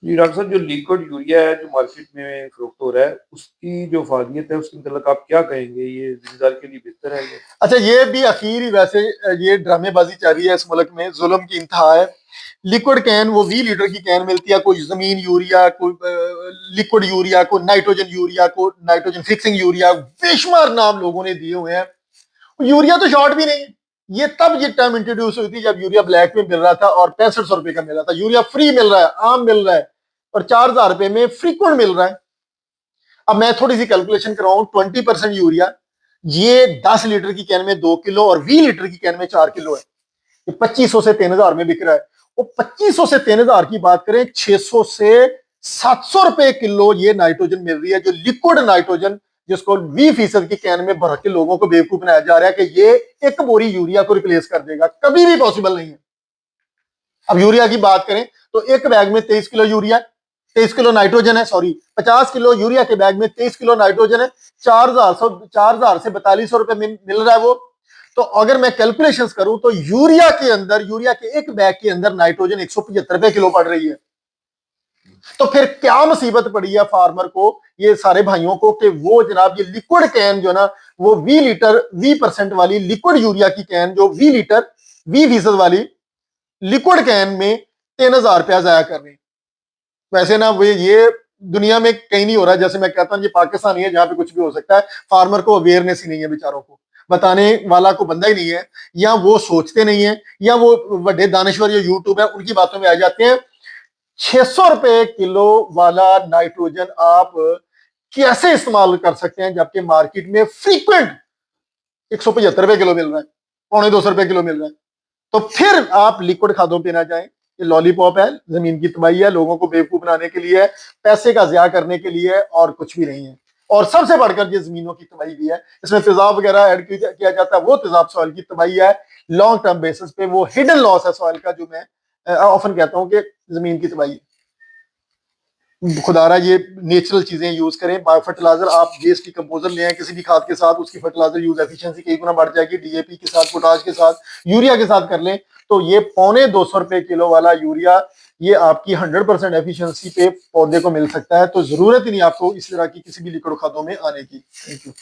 जी, doctor साहब जो liquid urea है जो मार्केट में फ़रोख्त हो रहा है, उसकी जो अफ़ादियत है उसके मतलब आप क्या कहेंगे? ये ज़िम्मेदार के लिए बेहतर है ये? अच्छा, ये भी अखीर वैसे ये ड्रामेबाजी चल रही है इस मुल्क में, जुल्म की इंतहा है। लिक्विड कैन वो 20 लीटर की कैन मिलती है, कोई जमीन यूरिया, कोई लिक्विड यूरिया, कोई नाइट्रोजन यूरिया, कोई नाइट्रोजन फिक्सिंग यूरिया, बेशुमार नाम लोगों ने दिए हुए हैं। यूरिया तो शॉर्ट भी नहीं है। ये टर्म इंट्रोड्यूस हुई थी जब यूरिया ब्लैक में मिल रहा था और 6500 रुपए का मिल रहा था। यूरिया फ्री मिल रहा है, आम मिल रहा है, और 4000 रुपए में फ्रीक्वेंट मिल रहा है। अब मैं थोड़ी सी कैलकुलेशन कराऊं, 20% यूरिया, ये 10 लीटर की कैन में 2 किलो और 20 लीटर की कैन में 4 किलो है। ये 2500 से 3000 में बिक रहा है। वो 2500 से 3000 की बात करें, 600 से 700 रुपए किलो ये नाइट्रोजन मिल रही है, जो लिक्विड नाइट्रोजन, जिसको 20% की कैन में भर के लोगों को बेवकूफ बनाया जा रहा है कि ये एक बोरी यूरिया को रिप्लेस कर देगा। कभी भी पॉसिबल नहीं है। अब यूरिया की बात करें तो एक बैग में 23 किलो यूरिया, 23 किलो नाइट्रोजन है, सॉरी 50 किलो यूरिया के बैग में 23 किलो नाइट्रोजन है। 4000 से 4200 रुपए मिल रहा है वो। तो अगर मैं कैलकुलेशंस करूं तो यूरिया के अंदर, यूरिया के एक बैग के अंदर नाइट्रोजन 175 रुपए किलो पड़ रही है। तो फिर क्या मुसीबत पड़ी है फार्मर को, ये सारे भाइयों को, कि वो जनाब ये लिक्विड कैन जो ना, वो 20 लीटर 20% वाली लिक्विड यूरिया की कैन, जो 20 लीटर 20% वाली लिक्विड कैन में 3000 रुपया जाया कर रहे हैं। वैसे ना वे ये दुनिया में कहीं नहीं हो रहा। जैसे मैं कहता हूं ये पाकिस्तान ही है जहां पे कुछ भी हो सकता है। फार्मर को अवेयरनेस ही नहीं है, बेचारों को बताने वाला को बंदा ही नहीं है, या वो सोचते नहीं है, या वो बड़े दानश्वर या यूट्यूब है उनकी बातों में आ जाते हैं। 600 रुपए किलो वाला नाइट्रोजन आप कैसे इस्तेमाल कर सकते हैं, जबकि मार्केट में फ्रीक्वेंट 175 रुपए किलो मिल रहा है, 250 रुपए किलो मिल रहा है। तो फिर आप लिक्विड खादों पे ना जाएं। ये लॉलीपॉप है, जमीन की तबाही है, लोगों को बेवकूफ बनाने के लिए है, पैसे का ज़िया करने के लिए है, और कुछ भी नहीं है। और सबसे बढ़कर ये जमीनों की तबाही भी है। इसमें तेजाब वगैरह ऐड किया जाता है, वो तेजाब सॉइल की तबाही है। लॉन्ग टर्म बेसिस पे वो हिडन लॉस है सॉइल का, जो मैं ऑफन कहता हूँ कि जमीन की तबाही। खुदारा ये नेचुरल चीजें यूज करें। बायो फर्टिलाइजर आप वेस्ट की कंपोजर ले आए किसी भी खाद के साथ, उसकी फर्टिलाइजर यूज एफिशिएंसी कई गुना बढ़ जाएगी। डीएपी के साथ, पोटाश के साथ, यूरिया के साथ कर लें तो ये 250 रुपए किलो वाला यूरिया, ये आपकी 100% एफिशिएंसी पे पौधे को मिल सकता है। तो जरूरत ही नहीं आपको इस तरह की किसी भी लिक्विड खादों में आने की। Thank you.